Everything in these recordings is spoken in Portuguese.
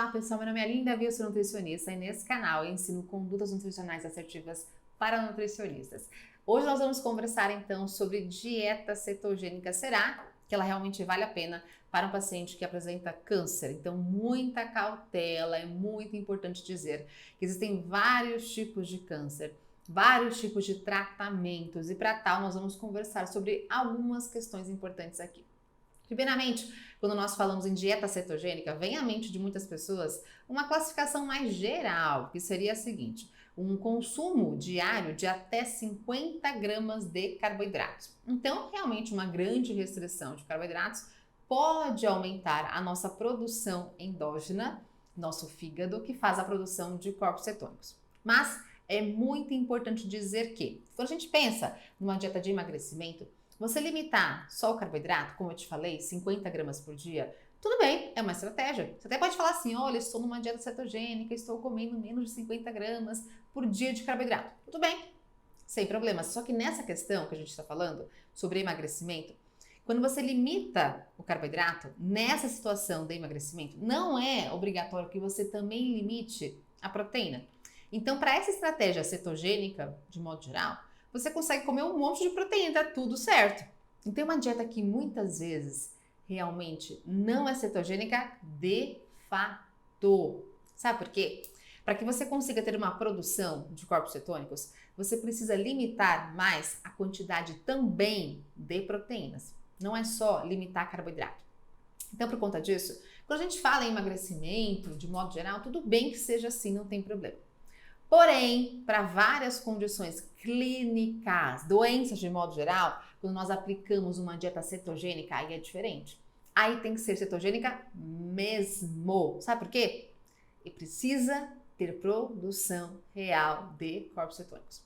Olá pessoal, meu nome é Linda, eu sou nutricionista e nesse canal eu ensino condutas nutricionais assertivas para nutricionistas. Hoje nós vamos conversar então sobre dieta cetogênica. Será que ela realmente vale a pena para um paciente que apresenta câncer? Então muita cautela, é muito importante dizer que existem vários tipos de câncer, vários tipos de tratamentos e para tal nós vamos conversar sobre algumas questões importantes aqui. Primeiramente, quando nós falamos em dieta cetogênica, vem à mente de muitas pessoas uma classificação mais geral, que seria a seguinte: um consumo diário de até 50 gramas de carboidratos. Então, realmente, uma grande restrição de carboidratos pode aumentar a nossa produção endógena, nosso fígado, que faz a produção de corpos cetônicos. Mas é muito importante dizer que, quando a gente pensa numa dieta de emagrecimento, você limitar só o carboidrato, como eu te falei, 50 gramas por dia, tudo bem, é uma estratégia. Você até pode falar assim, olha, estou numa dieta cetogênica, estou comendo menos de 50 gramas por dia de carboidrato. Tudo bem, sem problema. Só que nessa questão que a gente está falando, sobre emagrecimento, quando você limita o carboidrato, nessa situação de emagrecimento, não é obrigatório que você também limite a proteína. Então, para essa estratégia cetogênica, de modo geral, você consegue comer um monte de proteína, tá tudo certo. Então, uma dieta que muitas vezes realmente não é cetogênica de fato. Sabe por quê? Para que você consiga ter uma produção de corpos cetônicos, você precisa limitar mais a quantidade também de proteínas. Não é só limitar carboidrato. Então, por conta disso, quando a gente fala em emagrecimento, de modo geral, tudo bem que seja assim, não tem problema. Porém, para várias condições clínicas, doenças de modo geral, quando nós aplicamos uma dieta cetogênica, aí é diferente. Aí tem que ser cetogênica mesmo. Sabe por quê? E precisa ter produção real de corpos cetônicos.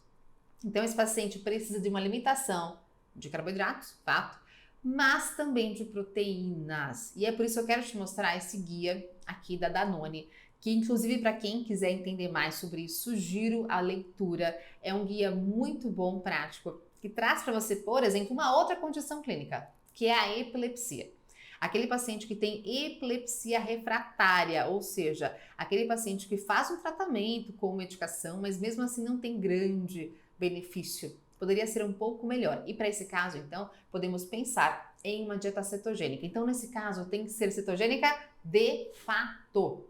Então, esse paciente precisa de uma limitação de carboidratos, fato, mas também de proteínas. E é por isso que eu quero te mostrar esse guia aqui da Danone, que inclusive para quem quiser entender mais sobre isso, sugiro a leitura. É um guia muito bom, prático, que traz para você, por exemplo, uma outra condição clínica, que é a epilepsia. Aquele paciente que tem epilepsia refratária, ou seja, aquele paciente que faz um tratamento com medicação, mas mesmo assim não tem grande benefício. Poderia ser um pouco melhor. E para esse caso, então, podemos pensar em uma dieta cetogênica. Então, nesse caso, tem que ser cetogênica de fato.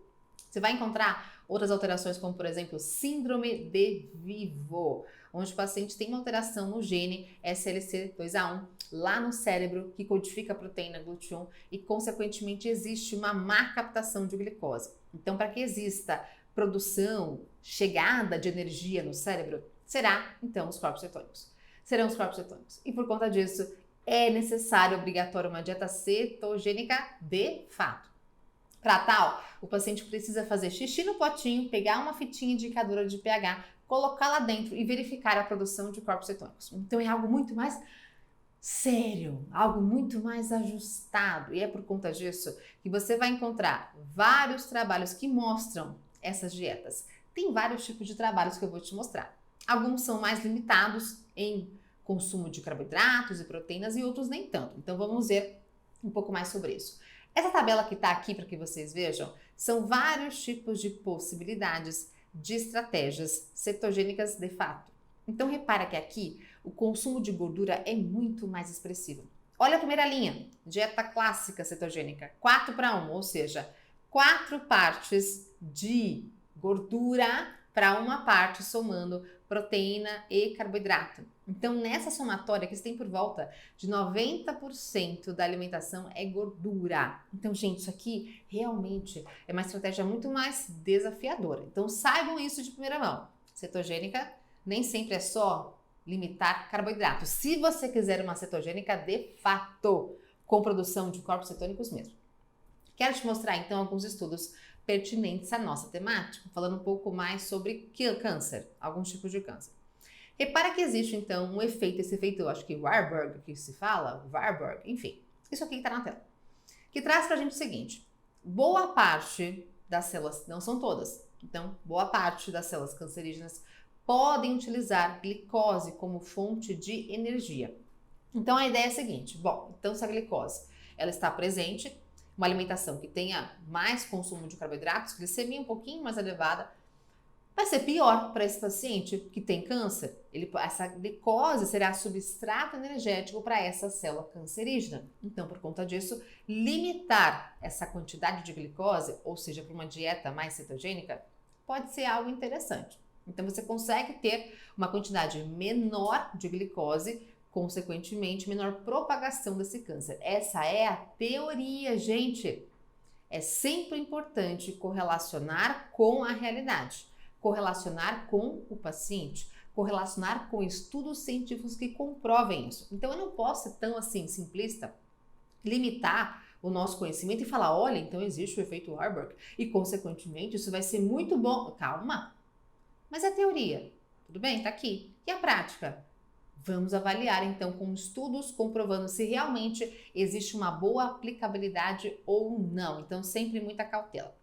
Você vai encontrar outras alterações, como por exemplo, síndrome de Vivo, onde o paciente tem uma alteração no gene SLC2A1 lá no cérebro, que codifica a proteína GLUT1 e, consequentemente, existe uma má captação de glicose. Então, para que exista produção, chegada de energia no cérebro, será, então, os corpos cetônicos. Serão os corpos cetônicos. E por conta disso, é necessário, obrigatório, uma dieta cetogênica de fato. Para tal, o paciente precisa fazer xixi no potinho, pegar uma fitinha indicadora de pH, colocar lá dentro e verificar a produção de corpos cetônicos. Então é algo muito mais sério, algo muito mais ajustado. E é por conta disso que você vai encontrar vários trabalhos que mostram essas dietas. Tem vários tipos de trabalhos que eu vou te mostrar. Alguns são mais limitados em consumo de carboidratos e proteínas e outros nem tanto. Então vamos ver um pouco mais sobre isso. Essa tabela que está aqui para que vocês vejam são vários tipos de possibilidades de estratégias cetogênicas de fato. Então repara que aqui o consumo de gordura é muito mais expressivo. Olha a primeira linha, dieta clássica cetogênica, 4:1, ou seja, 4 partes de gordura para uma parte somando proteína e carboidrato. Então, nessa somatória que você tem por volta de 90% da alimentação é gordura. Então, gente, isso aqui realmente é uma estratégia muito mais desafiadora. Então, saibam isso de primeira mão. Cetogênica nem sempre é só limitar carboidratos. Se você quiser uma cetogênica de fato, com produção de corpos cetônicos mesmo. Quero te mostrar, então, alguns estudos pertinentes à nossa temática, falando um pouco mais sobre câncer, alguns tipos de câncer. Repara que existe, então, um efeito, esse efeito, eu acho que Warburg, que se fala, Warburg, enfim, isso aqui está na tela, que traz pra gente o seguinte: boa parte das células, não são todas, então, boa parte das células cancerígenas podem utilizar glicose como fonte de energia. Então, a ideia é a seguinte, bom, então se a glicose, ela está presente, uma alimentação que tenha mais consumo de carboidratos, glicemia um pouquinho mais elevada, vai ser pior para esse paciente que tem câncer. Essa glicose será substrato energético para essa célula cancerígena. Então, por conta disso, limitar essa quantidade de glicose, ou seja, para uma dieta mais cetogênica, pode ser algo interessante. Então, você consegue ter uma quantidade menor de glicose, consequentemente, menor propagação desse câncer. Essa é a teoria, gente. É sempre importante correlacionar com a realidade, correlacionar com o paciente, correlacionar com estudos científicos que comprovem isso. Então, eu não posso ser tão assim simplista, limitar o nosso conhecimento e falar, olha, então existe o efeito Warburg e, consequentemente, isso vai ser muito bom. Calma, mas é teoria, tudo bem? Tá aqui. E a prática? Vamos avaliar então com estudos comprovando se realmente existe uma boa aplicabilidade ou não. Então, sempre muita cautela.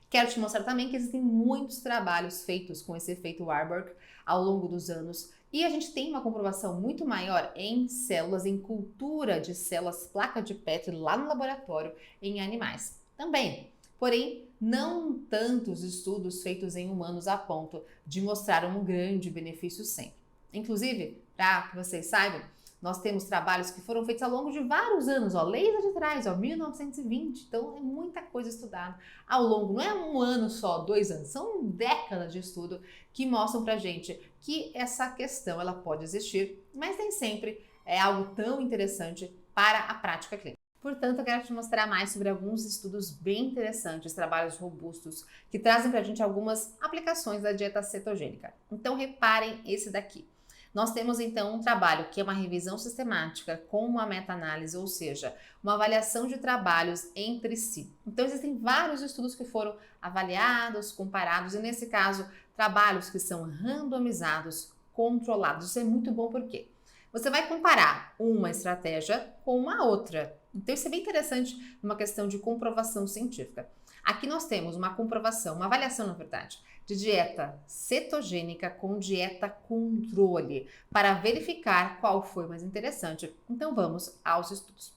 Quero te mostrar também que existem muitos trabalhos feitos com esse efeito Warburg ao longo dos anos e a gente tem uma comprovação muito maior em células, em cultura de células placa de Petri lá no laboratório em animais também. Porém, não tantos estudos feitos em humanos a ponto de mostrar um grande benefício sempre. Inclusive, para que vocês saibam, nós temos trabalhos que foram feitos ao longo de vários anos, desde de trás, 1920. Então, é muita coisa estudada ao longo, não é um ano só, 2 anos, são décadas de estudo que mostram pra gente que essa questão ela pode existir, mas nem sempre é algo tão interessante para a prática clínica. Portanto, eu quero te mostrar mais sobre alguns estudos bem interessantes, trabalhos robustos, que trazem pra gente algumas aplicações da dieta cetogênica. Então, reparem esse daqui. Nós temos então um trabalho que é uma revisão sistemática com uma meta-análise, ou seja, uma avaliação de trabalhos entre si. Então existem vários estudos que foram avaliados, comparados e nesse caso, trabalhos que são randomizados, controlados. Isso é muito bom porque você vai comparar uma estratégia com uma outra. Então isso é bem interessante numa questão de comprovação científica. Aqui nós temos uma comprovação, uma avaliação na verdade, de dieta cetogênica com dieta controle, para verificar qual foi mais interessante. Então vamos aos estudos.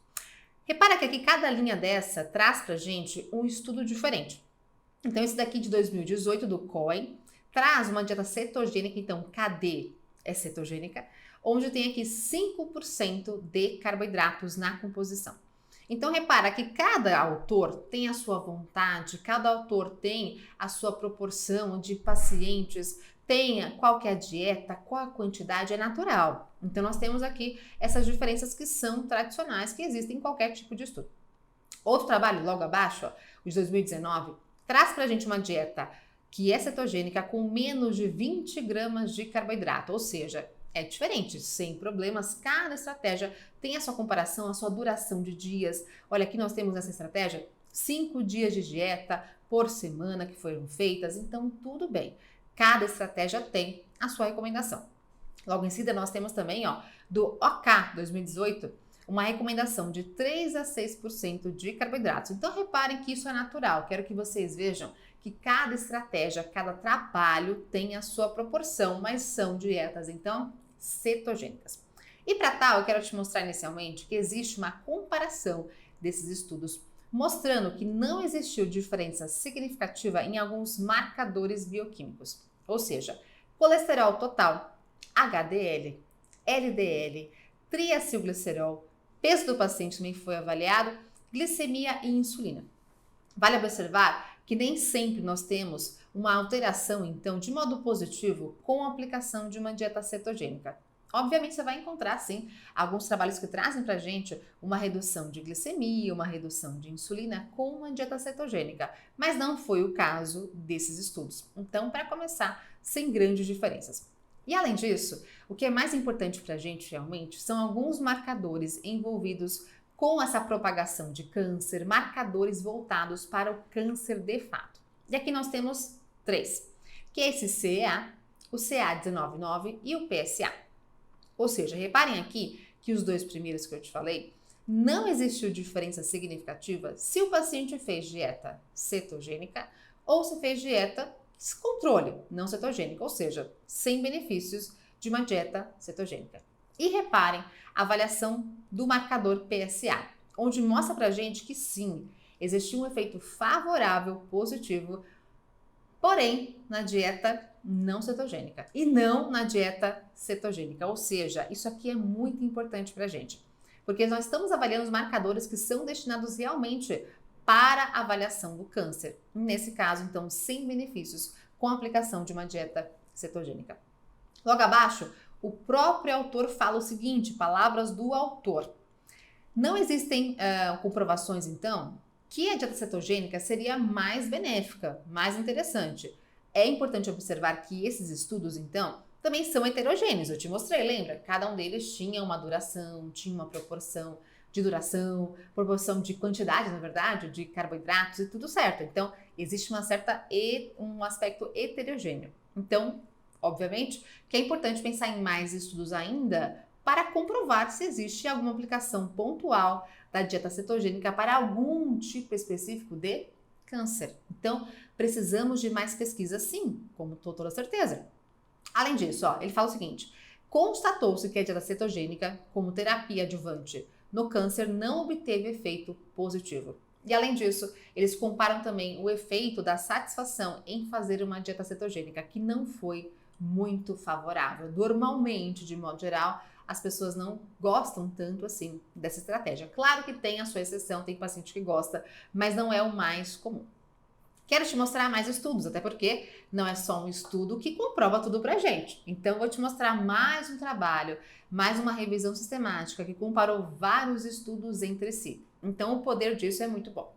Repara que aqui cada linha dessa traz pra gente um estudo diferente. Então esse daqui de 2018 do Cohen traz uma dieta cetogênica, então cadê? É cetogênica, onde tem aqui 5% de carboidratos na composição. Então, repara que cada autor tem a sua vontade, cada autor tem a sua proporção de pacientes, tem qual que é a dieta, qual a quantidade, é natural. Então, nós temos aqui essas diferenças que são tradicionais, que existem em qualquer tipo de estudo. Outro trabalho, logo abaixo, ó, o de 2019, traz pra gente uma dieta que é cetogênica com menos de 20 gramas de carboidrato, ou seja, é diferente, sem problemas, cada estratégia tem a sua comparação, a sua duração de dias. Olha, aqui nós temos nessa estratégia 5 dias de dieta por semana que foram feitas, então tudo bem. Cada estratégia tem a sua recomendação. Logo em seguida nós temos também, ó, do OK 2018, uma recomendação de 3 a 6% de carboidratos. Então reparem que isso é natural, quero que vocês vejam que cada estratégia, cada trabalho tem a sua proporção, mas são dietas, então, cetogênicas. E para tal, eu quero te mostrar inicialmente que existe uma comparação desses estudos, mostrando que não existiu diferença significativa em alguns marcadores bioquímicos, ou seja, colesterol total, HDL, LDL, triacilglicerol, peso do paciente também foi avaliado, glicemia e insulina. Vale observar que nem sempre nós temos uma alteração, então, de modo positivo com a aplicação de uma dieta cetogênica. Obviamente, você vai encontrar, sim, alguns trabalhos que trazem pra gente uma redução de glicemia, uma redução de insulina com uma dieta cetogênica, mas não foi o caso desses estudos. Então, para começar, sem grandes diferenças. E além disso, o que é mais importante pra gente realmente são alguns marcadores envolvidos com essa propagação de câncer, marcadores voltados para o câncer de fato. E aqui nós temos 3, que é esse CEA, o CA199 e o PSA. Ou seja, reparem aqui que os 2 primeiros que eu te falei, não existiu diferença significativa se o paciente fez dieta cetogênica ou se fez dieta controle, não cetogênica, ou seja, sem benefícios de uma dieta cetogênica. E reparem a avaliação do marcador PSA, onde mostra pra gente que sim, existia um efeito favorável, positivo, porém na dieta não cetogênica e não na dieta cetogênica. Ou seja, isso aqui é muito importante para a gente, porque nós estamos avaliando os marcadores que são destinados realmente para a avaliação do câncer. Nesse caso, então, sem benefícios com a aplicação de uma dieta cetogênica. Logo abaixo, o próprio autor fala o seguinte, palavras do autor. Não existem comprovações, então, que a dieta cetogênica seria mais benéfica, mais interessante. É importante observar que esses estudos, então, também são heterogêneos. Eu te mostrei, lembra? Cada um deles tinha uma duração, tinha uma proporção de duração, proporção de quantidade, na verdade, de carboidratos e tudo certo. Então, existe um aspecto heterogêneo. Então, obviamente, que é importante pensar em mais estudos ainda para comprovar se existe alguma aplicação pontual da dieta cetogênica para algum tipo específico de câncer. Então, precisamos de mais pesquisas sim, com toda certeza. Além disso, ele fala o seguinte, constatou-se que a dieta cetogênica, como terapia adjuvante no câncer, não obteve efeito positivo. E além disso, eles comparam também o efeito da satisfação em fazer uma dieta cetogênica, que não foi muito favorável. Normalmente, de modo geral, as pessoas não gostam tanto assim dessa estratégia. Claro que tem a sua exceção, tem paciente que gosta, mas não é o mais comum. Quero te mostrar mais estudos, até porque não é só um estudo que comprova tudo pra gente. Então, vou te mostrar mais um trabalho, mais uma revisão sistemática que comparou vários estudos entre si. Então, o poder disso é muito bom.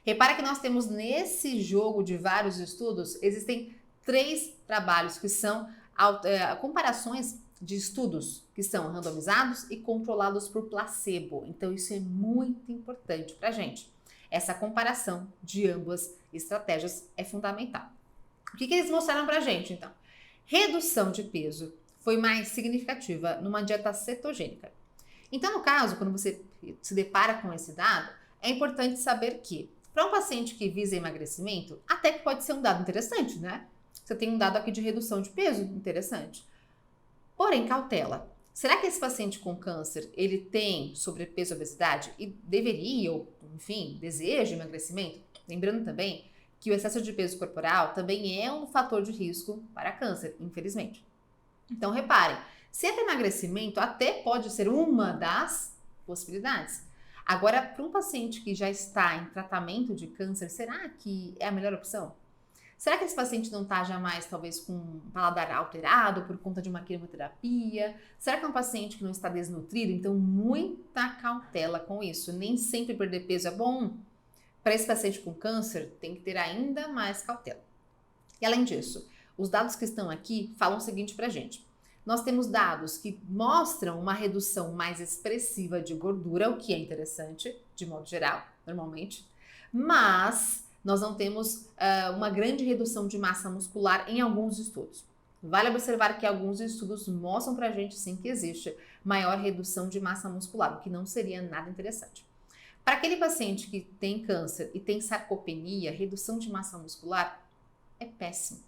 Repara que nós temos nesse jogo de vários estudos, existem 3 trabalhos que são comparações de estudos que são randomizados e controlados por placebo. Então, isso é muito importante pra gente. Essa comparação de ambas estratégias é fundamental. O que eles mostraram pra gente, então? Redução de peso foi mais significativa numa dieta cetogênica. Então, no caso, quando você se depara com esse dado, é importante saber que, para um paciente que visa emagrecimento, até que pode ser um dado interessante, né? Você tem um dado aqui de redução de peso, interessante. Porém, cautela. Será que esse paciente com câncer, ele tem sobrepeso e obesidade e deveria, ou enfim, deseja emagrecimento? Lembrando também que o excesso de peso corporal também é um fator de risco para câncer, infelizmente. Então, reparem, se é para emagrecimento, até pode ser uma das possibilidades. Agora, para um paciente que já está em tratamento de câncer, será que é a melhor opção? Será que esse paciente não está jamais, talvez, com um paladar alterado por conta de uma quimioterapia? Será que é um paciente que não está desnutrido? Então, muita cautela com isso. Nem sempre perder peso é bom. Para esse paciente com câncer, tem que ter ainda mais cautela. E além disso, os dados que estão aqui falam o seguinte para a gente. Nós temos dados que mostram uma redução mais expressiva de gordura, o que é interessante, de modo geral, normalmente, mas nós não temos uma grande redução de massa muscular em alguns estudos. Vale observar que alguns estudos mostram pra gente sim que existe maior redução de massa muscular, o que não seria nada interessante. Para aquele paciente que tem câncer e tem sarcopenia, redução de massa muscular é péssimo.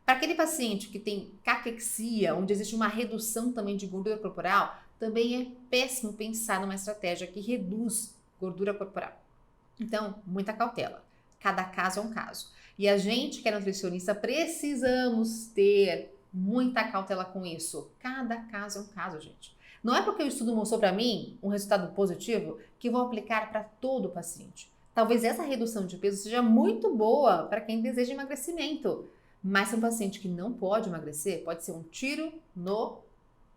Para aquele paciente que tem caquexia, onde existe uma redução também de gordura corporal, também é péssimo pensar numa estratégia que reduz gordura corporal. Então, muita cautela. Cada caso é um caso. E a gente que é nutricionista precisamos ter muita cautela com isso. Cada caso é um caso, gente. Não é porque o estudo mostrou para mim um resultado positivo que vou aplicar para todo o paciente. Talvez essa redução de peso seja muito boa para quem deseja emagrecimento. Mas se um paciente que não pode emagrecer, pode ser um tiro no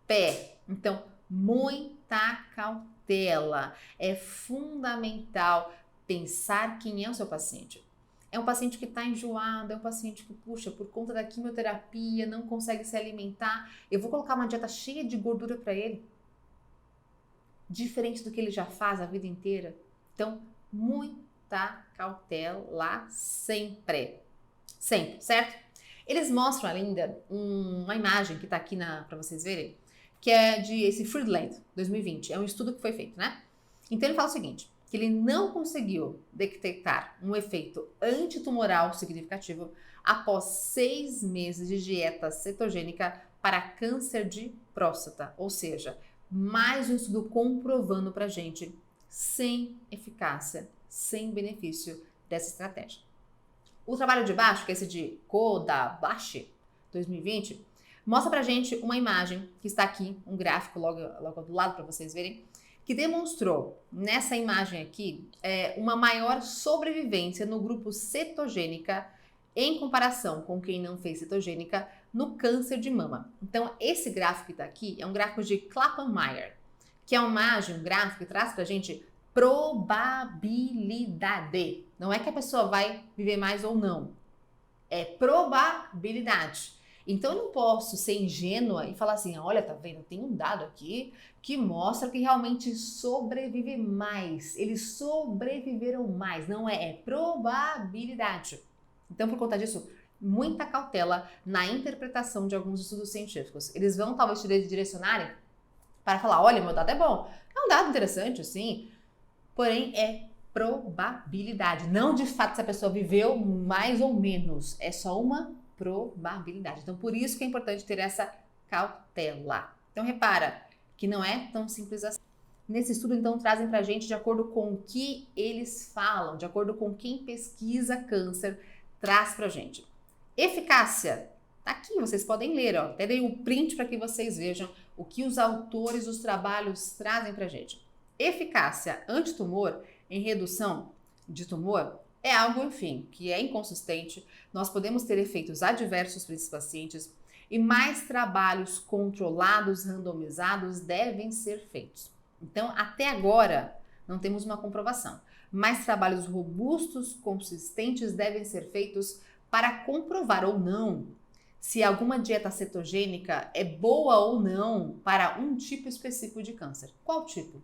pé. Então, muita cautela. É fundamental pensar quem é o seu paciente. É um paciente que está enjoado, é um paciente que, puxa, por conta da quimioterapia, não consegue se alimentar. Eu vou colocar uma dieta cheia de gordura para ele? Diferente do que ele já faz a vida inteira. Então, muita cautela sempre. Sempre, certo? Eles mostram ainda uma imagem que está aqui para vocês verem, que é de esse Friedland 2020. É um estudo que foi feito, né? Então, ele fala o seguinte, que ele não conseguiu detectar um efeito antitumoral significativo após 6 meses de dieta cetogênica para câncer de próstata. Ou seja, mais um estudo comprovando pra gente sem eficácia sem benefício dessa estratégia. O trabalho de baixo, que é esse de Kodabashi 2020, mostra pra gente uma imagem que está aqui, um gráfico logo do lado para vocês verem, que demonstrou nessa imagem aqui uma maior sobrevivência no grupo cetogênica em comparação com quem não fez cetogênica no câncer de mama. Então, esse gráfico que está aqui é um gráfico de Kaplan-Meier, que é uma imagem, um gráfico que traz pra gente probabilidade. Não é que a pessoa vai viver mais ou não. É probabilidade. Então eu não posso ser ingênua e falar assim, olha, tá vendo? Tem um dado aqui que mostra que realmente sobrevive mais. Eles sobreviveram mais. Não é probabilidade. Então, por conta disso, muita cautela na interpretação de alguns estudos científicos. Eles vão talvez te direcionarem para falar, olha, meu dado é bom. É um dado interessante, sim. Porém, é probabilidade. Não de fato se a pessoa viveu mais ou menos. É só uma probabilidade. Então, por isso que é importante ter essa cautela. Então, repara que não é tão simples assim. Nesse estudo, então, trazem pra gente de acordo com o que eles falam, de acordo com quem pesquisa câncer, traz pra gente. Eficácia. Tá aqui, vocês podem ler, ó. Até dei um print para que vocês vejam o que os autores dos trabalhos trazem pra gente. Eficácia antitumor em redução de tumor é algo, enfim, que é inconsistente. Nós podemos ter efeitos adversos para esses pacientes e mais trabalhos controlados, randomizados devem ser feitos. Então, até agora, não temos uma comprovação. Mais trabalhos robustos, consistentes devem ser feitos para comprovar ou não se alguma dieta cetogênica é boa ou não para um tipo específico de câncer. Qual tipo?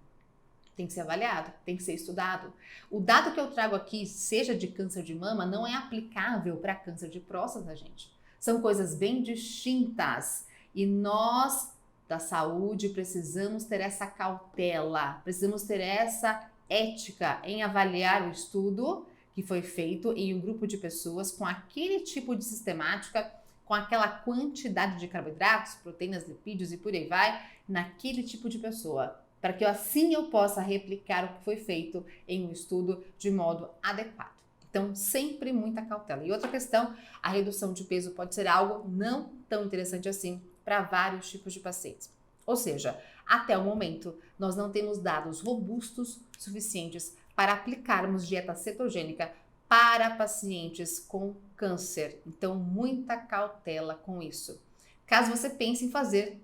Tem que ser avaliado, tem que ser estudado. O dado que eu trago aqui, seja de câncer de mama, não é aplicável para câncer de próstata, gente. São coisas bem distintas. E nós, da saúde, precisamos ter essa cautela, precisamos ter essa ética em avaliar o estudo que foi feito em um grupo de pessoas com aquele tipo de sistemática, com aquela quantidade de carboidratos, proteínas, lipídios e por aí vai, naquele tipo de pessoa, para que assim eu possa replicar o que foi feito em um estudo de modo adequado. Então, sempre muita cautela. E outra questão, a redução de peso pode ser algo não tão interessante assim para vários tipos de pacientes. Ou seja, até o momento, nós não temos dados robustos suficientes para aplicarmos dieta cetogênica para pacientes com câncer. Então, muita cautela com isso. Caso você pense em fazer,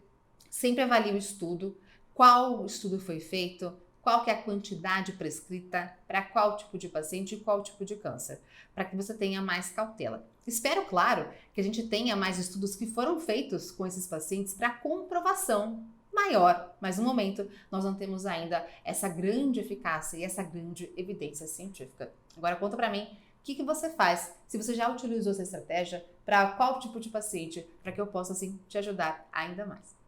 sempre avalie o estudo, qual estudo foi feito, qual que é a quantidade prescrita para qual tipo de paciente e qual tipo de câncer, para que você tenha mais cautela. Espero, claro, que a gente tenha mais estudos que foram feitos com esses pacientes para comprovação maior, mas no momento nós não temos ainda essa grande eficácia e essa grande evidência científica. Agora conta para mim, o que você faz se você já utilizou essa estratégia para qual tipo de paciente, para que eu possa assim te ajudar ainda mais.